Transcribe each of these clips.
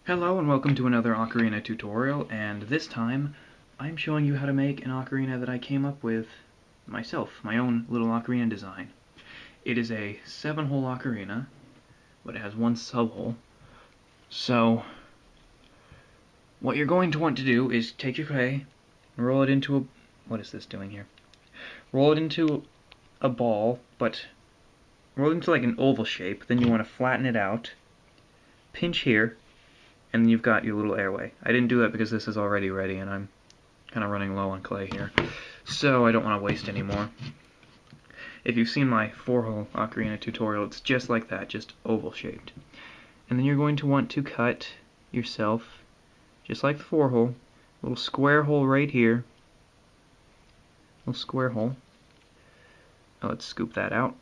Hello and welcome to another ocarina tutorial, and this time I'm showing you how to make an ocarina that I came up with myself, my own little ocarina design. It is a 7-hole ocarina, but it has one sub-hole. So what you're going to want to do is take your clay and roll it into a... what is this doing here? Roll it into a ball, but roll it into like an oval shape. Then you want to flatten it out, pinch here, and then you've got your little airway. I didn't do that because this is already ready and I'm kind of running low on clay here, so I don't want to waste any more. If you've seen my 4-hole ocarina tutorial, it's just like that, just oval shaped. And then you're going to want to cut yourself, just like the 4-hole, a little square hole right here. Little square hole. Now let's scoop that out.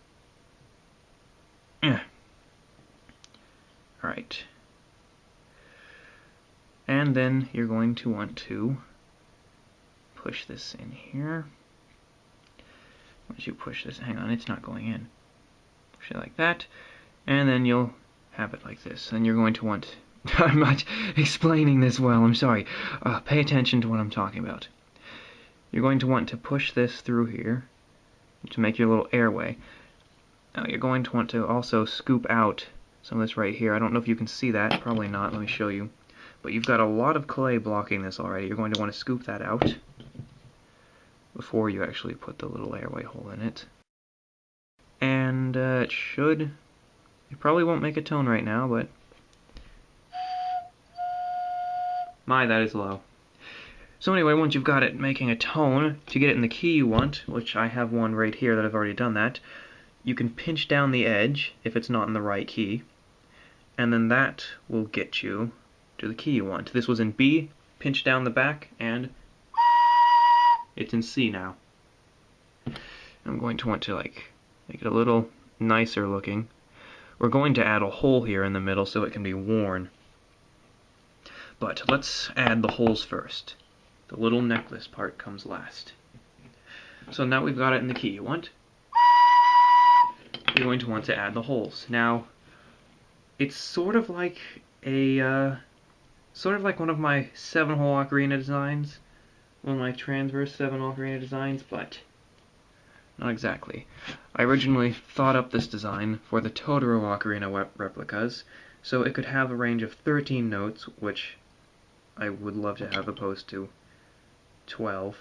Alright. And then you're going to want to push this in here. Once you push this, hang on, it's not going in. Push it like that, and then you'll have it like this. And you're going to want... I'm not explaining this well, I'm sorry. Pay attention to what I'm talking about. You're going to want to push this through here to make your little airway. Now you're going to want to also scoop out some of this right here. I don't know if you can see that, probably not, let me show you. But you've got a lot of clay blocking this already. You're going to want to scoop that out before you actually put the little airway hole in it. And it probably won't make a tone right now, but my, that is low. So anyway, once you've got it making a tone, to get it in the key you want, which I have one right here that I've already done that, you can pinch down the edge if it's not in the right key, and then that will get you to the key you want. This was in B, pinch down the back, and it's in C now. I'm going to want to make it a little nicer looking. We're going to add a hole here in the middle so it can be worn. But let's add the holes first. The little necklace part comes last. So now we've got it in the key you want. You're going to want to add the holes. Now, it's sort of like one of my 7-hole ocarina designs, one of my transverse 7 ocarina designs, but not exactly. I originally thought up this design for the Totoro ocarina replicas, so it could have a range of 13 notes, which I would love to have opposed to 12,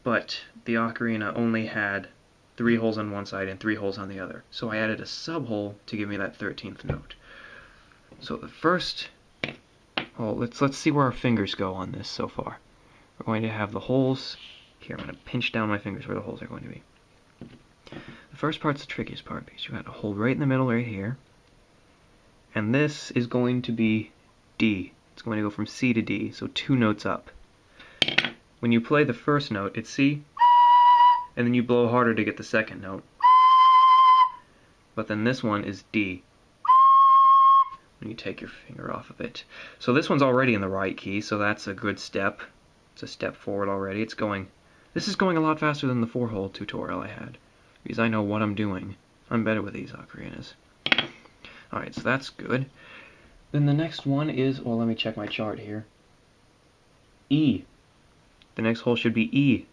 but the ocarina only had 3 holes on one side and 3 holes on the other, so I added a sub-hole to give me that 13th note. So the first... well, let's see where our fingers go on this so far. We're going to have the holes. Here, I'm going to pinch down my fingers where the holes are going to be. The first part's the trickiest part because you got a hole right in the middle right here. And this is going to be D. It's going to go from C to D, so 2 notes up. When you play the first note, it's C, and then you blow harder to get the second note. But then this one is D. When you take your finger off of it. So this one's already in the right key, so that's a good step. It's a step forward already. This is going a lot faster than the 4-hole tutorial I had, because I know what I'm doing. I'm better with these ocarinas. Alright, so that's good. Then the next one is, well, let me check my chart here. E. The next hole should be E.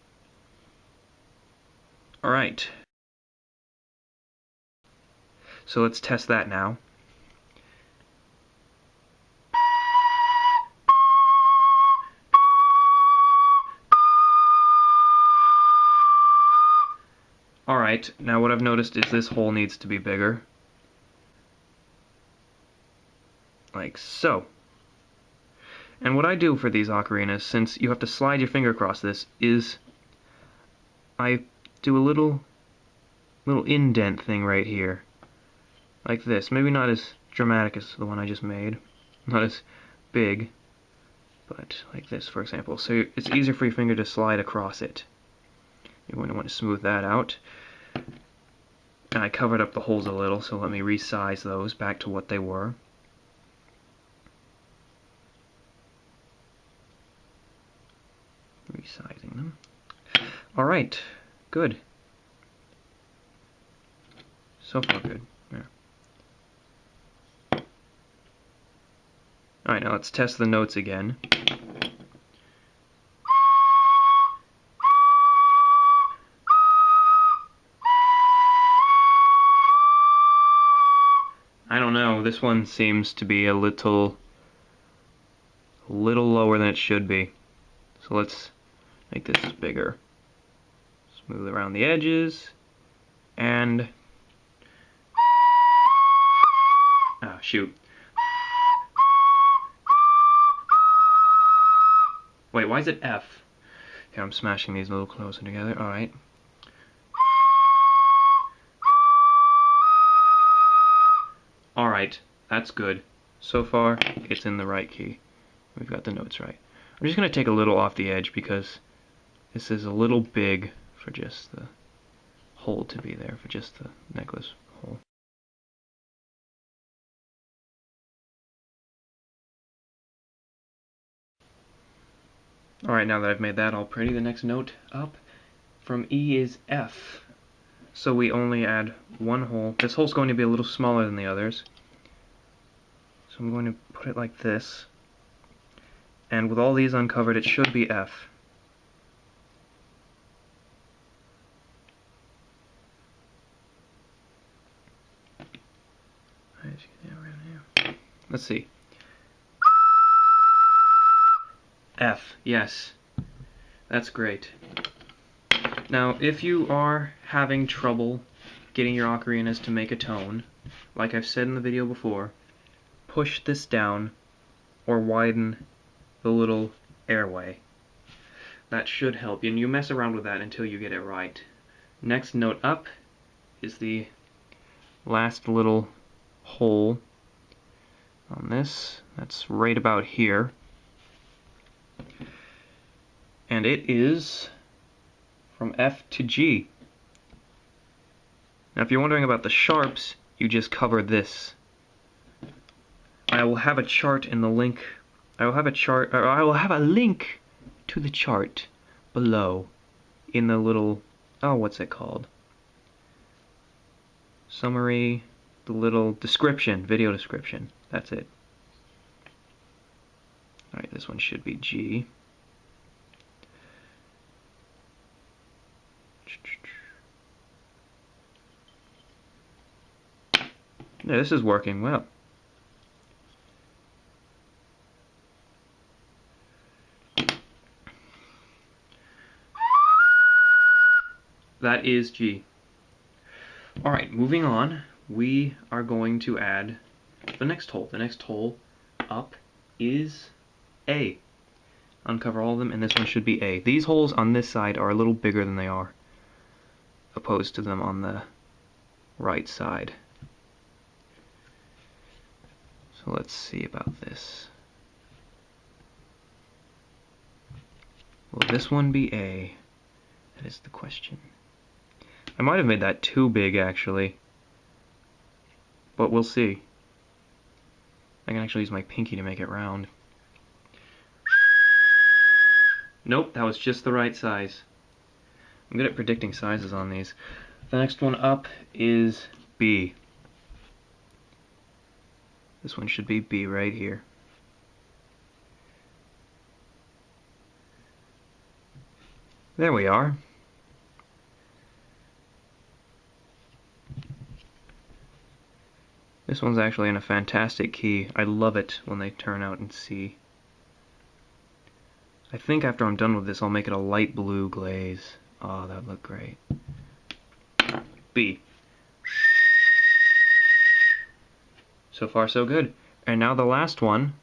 Alright. So let's test that now. Alright, now what I've noticed is this hole needs to be bigger. Like so. And what I do for these ocarinas, since you have to slide your finger across this, is I do a little indent thing right here. Like this. Maybe not as dramatic as the one I just made. Not as big. But like this, for example. So it's easier for your finger to slide across it. You're going to want to smooth that out. And I covered up the holes a little, so let me resize those back to what they were. Resizing them. Alright, good. So far good. Yeah. Alright, now let's test the notes again. I don't know, this one seems to be a little lower than it should be. So let's make this bigger. Smooth around the edges, and... oh, shoot. Wait, why is it F? Here, I'm smashing these a little closer together. Alright. Alright, that's good. So far, it's in the right key. We've got the notes right. I'm just going to take a little off the edge because this is a little big for just the hole to be there, for just the necklace hole. Alright, now that I've made that all pretty, the next note up from E is F. So we only add one hole. This hole's going to be a little smaller than the others. So I'm going to put it like this. And with all these uncovered, it should be F. Let's see. F, yes. That's great. Now, if you are having trouble getting your ocarinas to make a tone, like I've said in the video before, push this down or widen the little airway. That should help you, and you mess around with that until you get it right. Next note up is the last little hole on this. That's right about here. And it is from F to G. Now if you're wondering about the sharps, you just cover this. I will have a chart in the link. I will have a link to the chart below in the little, oh, what's it called? Summary, the little description, video description. That's it. Alright, this one should be G. Yeah, this is working well. That is G. Alright, moving on, we are going to add the next hole. The next hole up is A. Uncover all of them, and this one should be A. These holes on this side are a little bigger than they are opposed to them on the right side. So let's see about this. Will this one be A? That is the question. I might have made that too big, actually. But we'll see. I can actually use my pinky to make it round. Nope, that was just the right size. I'm good at predicting sizes on these. The next one up is B. This one should be B right here. There we are. This one's actually in a fantastic key. I love it when they turn out in C. I think after I'm done with this, I'll make it a light blue glaze. Oh, that would look great. B. So far, so good. And now the last one,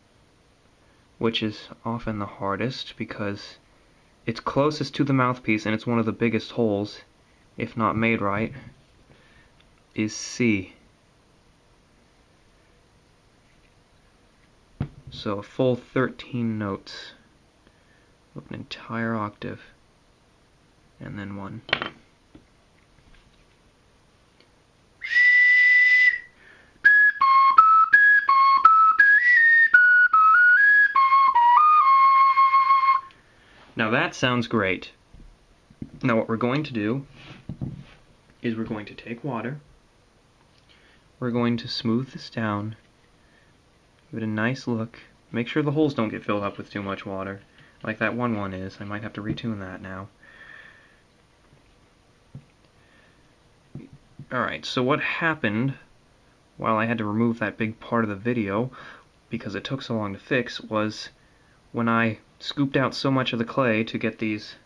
which is often the hardest because it's closest to the mouthpiece and it's one of the biggest holes, if not made right, is C. So a full 13 notes of an entire octave, and then one. Now that sounds great. Now what we're going to do is we're going to take water, we're going to smooth this down, give it a nice look, Make sure the holes don't get filled up with too much water, like that one is. I might have to retune that now. Alright, so what happened while I had to remove that big part of the video, because it took so long to fix, was when I scooped out so much of the clay to get these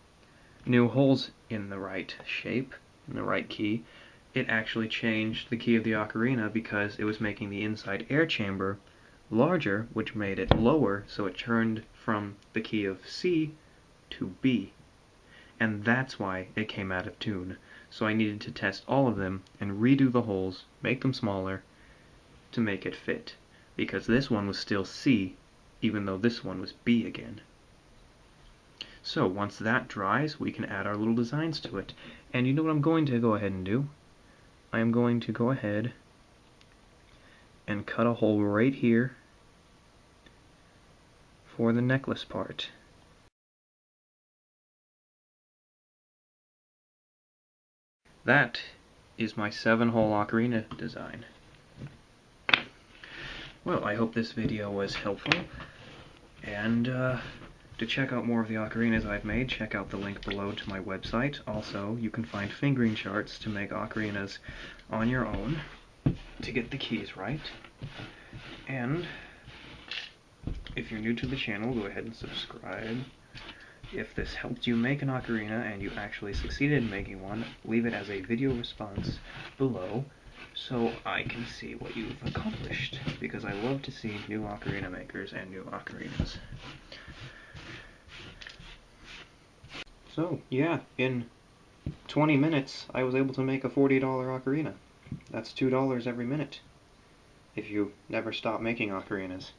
new holes in the right shape, in the right key, it actually changed the key of the ocarina because it was making the inside air chamber larger, which made it lower, so it turned from the key of C to B. And that's why it came out of tune. So I needed to test all of them and redo the holes, make them smaller, to make it fit. Because this one was still C, even though this one was B again. So once that dries, we can add our little designs to it. And you know what I'm going to go ahead and do? I am going to go ahead and cut a hole right here for the necklace part. That is my 7-hole ocarina design. Well, I hope this video was helpful, and to check out more of the ocarinas I've made, check out the link below to my website. Also, you can find fingering charts to make ocarinas on your own to get the keys right. And if you're new to the channel, go ahead and subscribe. If this helped you make an ocarina and you actually succeeded in making one, leave it as a video response below so I can see what you've accomplished, because I love to see new ocarina makers and new ocarinas. So, yeah, in 20 minutes I was able to make a $40 ocarina. That's $2 every minute if you never stop making ocarinas.